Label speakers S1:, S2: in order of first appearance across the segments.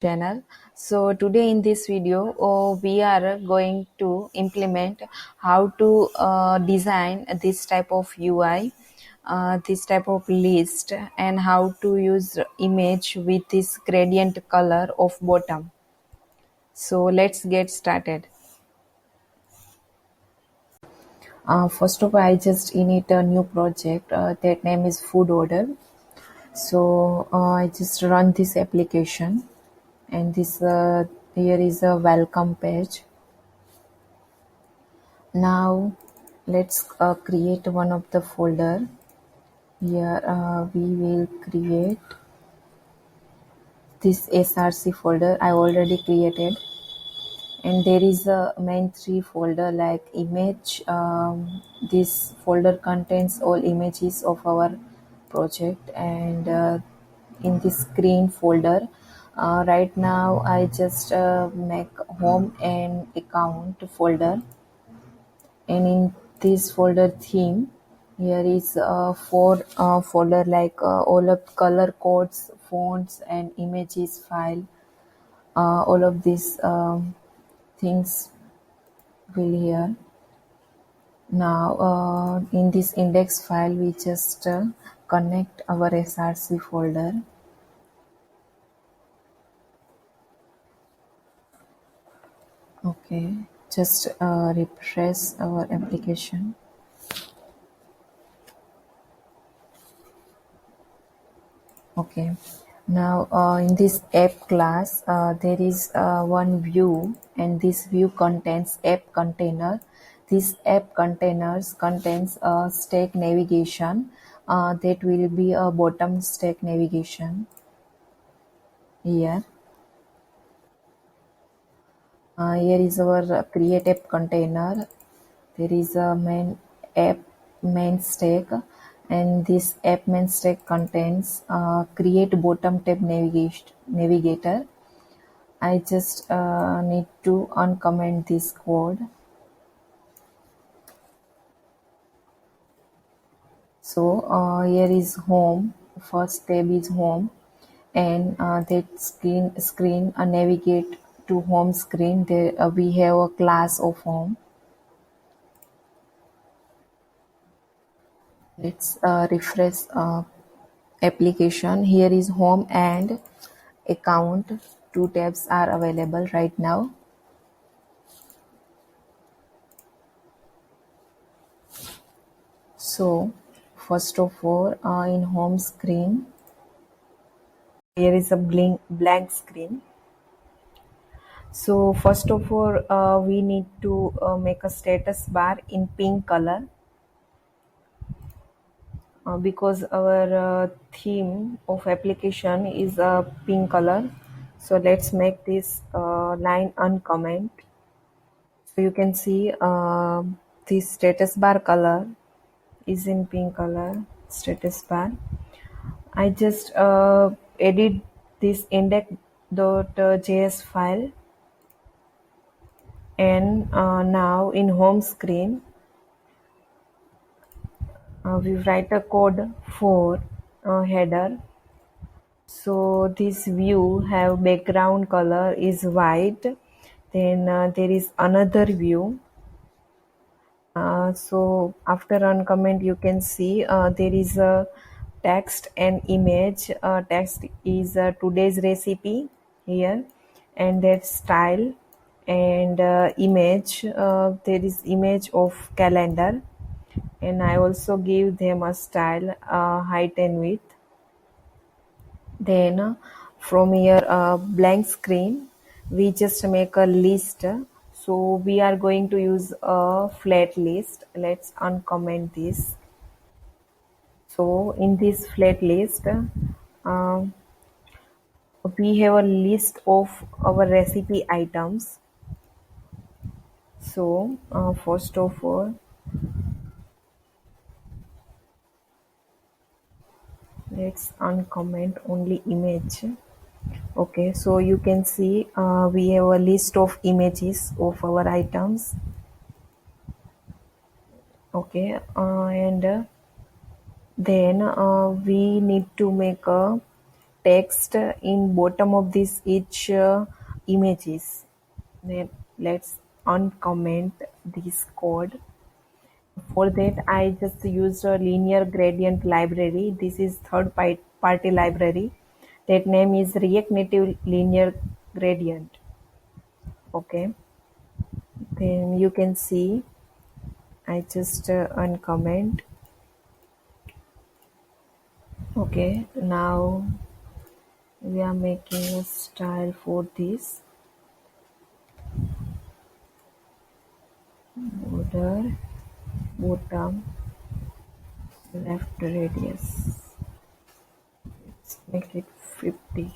S1: channel. So today in this video we are going to implement how to design this type of UI, this type of list, and how to use image with this gradient color of bottom. So let's get started. First of all, I just init a new project that name is FoodOrder. So I just run this application, and this here is a welcome page. Now let's create one of the folder. Here we will create this src folder I already created, and there is a main three folder like image. This folder contains all images of our project, and in this screen folder, right now I just make home and account folder, and in this folder theme, here is four folder like all of color codes, fonts, and images file. All of these things will here. Now in this index file we just connect our src folder. Okay, just refresh our application. Okay, now in this app class there is one view, and this view contains app container. This app containers contains a stack navigation, that will be a bottom stack navigation here. Here is our create app container. There is a main app main stack, and this app main stack contains create bottom tab navigator. I just need to uncomment this code. So here is home. First tab is home, and that screen navigate to home screen. There we have a class of home. Let's refresh application. Here is home and account. Two tabs are available right now. So first of all, in home screen, here is a blank screen. So first of all, we need to make a status bar in pink color, because our theme of application is a pink color. So let's make this line uncomment. So you can see this status bar color is in pink color. Status bar. I just edit this index.js file, and now in home screen we write a code for header. So this view have background color is white. Then there is another view. So after uncomment you can see there is a text and image. Text is today's recipe here, and that style, and image, there is image of calendar, and I also give them a style, height and width. Then from here blank screen we just make a list. So we are going to use a flat list. Let's uncomment this. So in this flat list we have a list of our recipe items. So first of all, let's uncomment only image. Okay, so you can see we have a list of images of our items. Okay, and then we need to make a text in bottom of this each images. Then let's uncomment this code. For that, I just used a linear gradient library. This is party library. That name is React Native Linear Gradient. Okay. Then you can see I just uncomment. Okay. Now we are making a style for this border bottom left radius. Let's make it 50.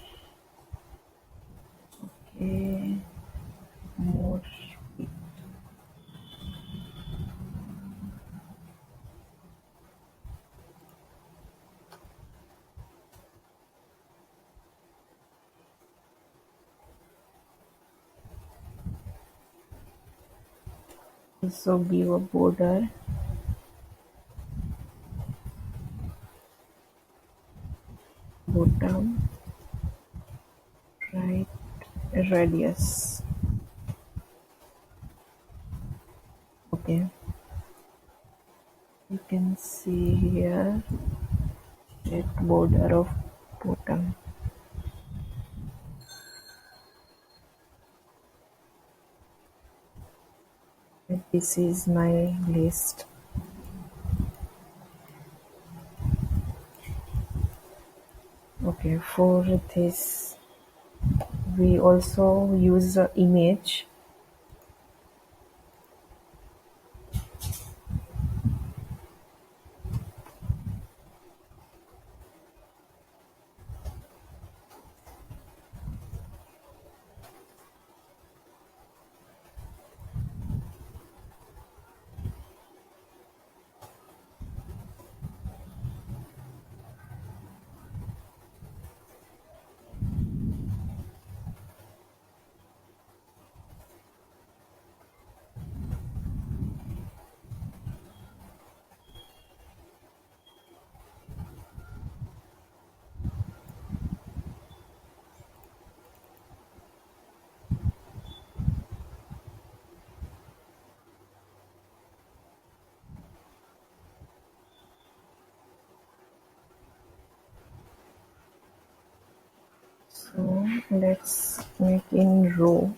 S1: Okay. More. Also give a border bottom right radius. Okay, you can see here that border of bottom. This is my list. Okay, for this we also use the image. So let's make in row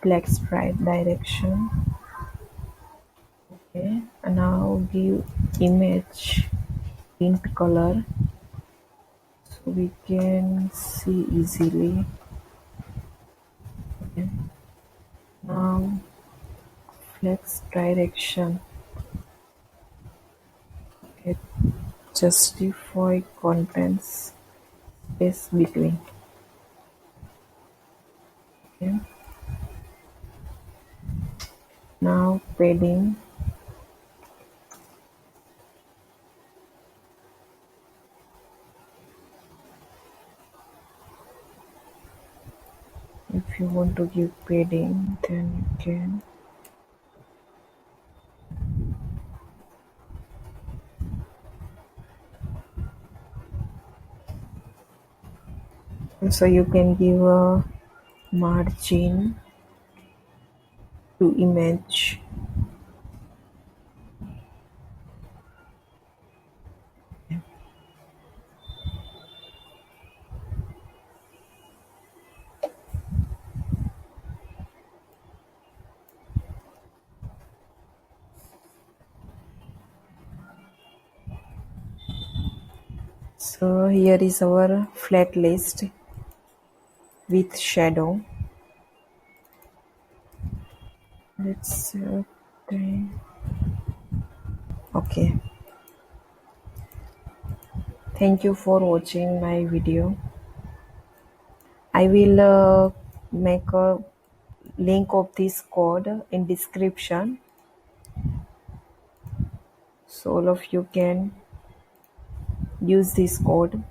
S1: flex right direction. Okay, and now give image tint color so we can see easily. Okay. Now flex direction. Okay. Justify contents space between. Okay. Now padding. If you want to give padding, then you can. So you can give a margin to image. So here is our flat list with shadow. Let's okay. Thank you for watching my video. I will make a link of this code in description so all of you can use this code.